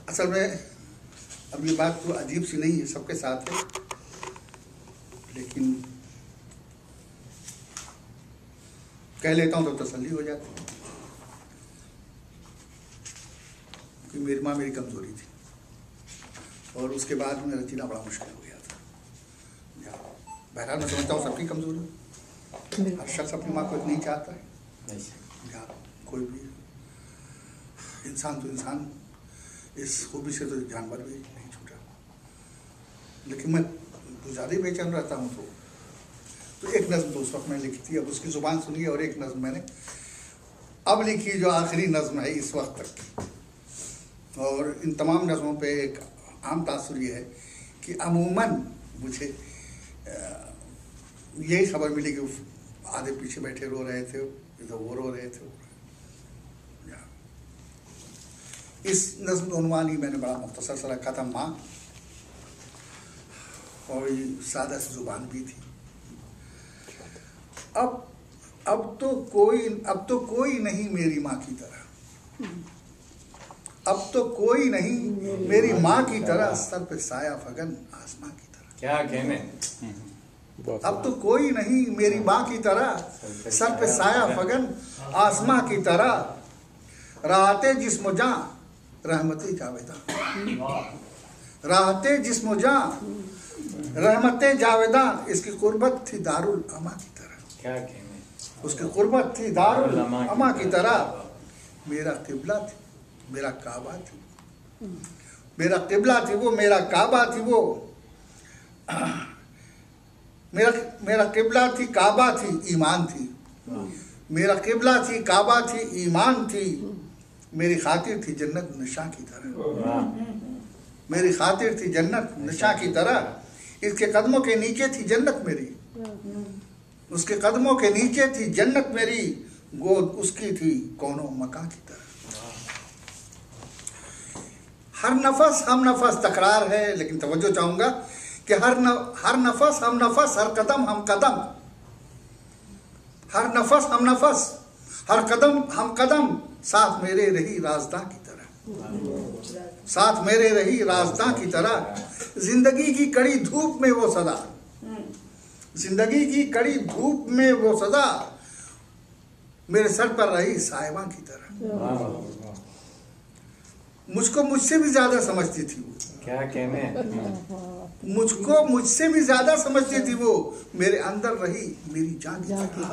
اصل میں اب یہ بات تو عجیب سی نہیں ہے، سب کے ساتھ ہے، لیکن کہہ لیتا ہوں تو تسلی ہو جاتی ہے کہ میری ماں میری کمزوری تھی، اور اس کے بعد میرا جینا بڑا مشکل ہو گیا تھا۔ بہرحال میں سمجھتا ہوں سب کی کمزوری ہے، ہر شخص اپنی ماں کو نہیں چاہتا ہے، کوئی بھی انسان تو انسان، اس خوبی سے تو جانور بھی نہیں چھوٹا، لیکن میں زیادہ ہی بے چین رہتا ہوں۔ تو ایک نظم تو اس وقت میں لکھی تھی، اب اس کی زبان سنیے، اور ایک نظم میں نے اب لکھی جو آخری نظم ہے اس وقت تک کی، اور ان تمام نظموں پہ ایک عام تاثر یہ ہے کہ عموماً مجھے یہی خبر ملی کہ آدھے پیچھے بیٹھے رو رہے تھے، ادھر وہ رو رہے تھے۔ اس نظم عنوان ہی میں نے بڑا مختصر سا رکھا تھا، ماں، اور یہ سادہ سی زبان بھی تھی۔ اب تو کوئی نہیں میری ماں کی طرح، اب تو کوئی نہیں میری ماں کی طرح، سر پہ سایہ فگن آسماں کی طرح۔ کیا کہنے، اب تو کوئی نہیں میری ماں کی طرح، سر پہ سایہ فگن آسماں کی طرح، راحتے جسم و جاں رحمت جاویداں، راحتے جسم و جاں رحمت جاویداں، اس کی قربت تھی دارالعما کی طرح، کیا کہنے، اس کی قربت تھی دارالعما کی طرح، میرا قبلہ تھی میرا کعبہ تھی، میرا قبلہ تھی وہ میرا کعبہ تھی وہ، میرا قبلہ تھی کعبہ تھی ایمان تھی، میرا قبلہ تھی کعبہ تھی ایمان تھی، میری خاطر تھی جنت نشاں کی طرح، میری خاطر تھی جنت نشاں کی طرح، اس کے قدموں کے نیچے تھی جنت میری، اس کے قدموں کے نیچے تھی جنت میری، گود اس کی تھی کونوں مکان کی طرح۔ ہر نفس ہم نفس تکرار ہے، لیکن توجہ چاہوں گا کہ ہر نفس ہم نفس، ہر قدم ہم قدم، ہر نفس ہم نفس، ہر قدم ہم قدم، ساتھ میرے رہی رازداں کی طرح، ساتھ میرے رہی رازداں کی طرح، زندگی کی کڑی دھوپ میں وہ صدا، زندگی کی کڑی دھوپ میں وہ صدا، میرے سر پر رہی صاحباں کی طرح، مجھ سے بھی زیادہ سمجھتی تھی وہ، کیا کہنے، مجھ سے بھی زیادہ سمجھتی تھی وہ، میرے اندر رہی میری جان کی طرح،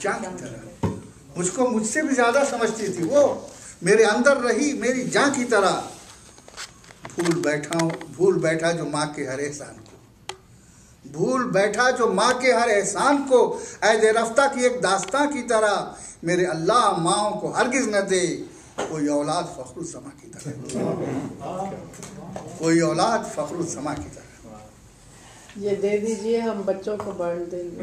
جان کی طرح، مجھ سے بھی زیادہ سمجھتی تھی وہ، میرے اندر رہی میری جان کی طرح، بھول بیٹھا جو ماں کے ہر احسان کو، بھول بیٹھا جو ماں کے ہر احسان کو، عہد رفتہ کی ایک داستاں کی طرح، میرے اللہ ماؤں کو ہرگز نہ دے کوئی اولاد فخر الزماں کی طرح، کوئی اولاد فخر الزماں کی طرح۔ یہ دے دیجئے ہم بچوں کو بانٹ دیں گے۔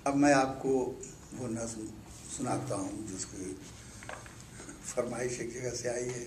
اب میں آپ کو وہ نظم سناتا ہوں جس کی فرمائش ایک جگہ سے آئی ہے۔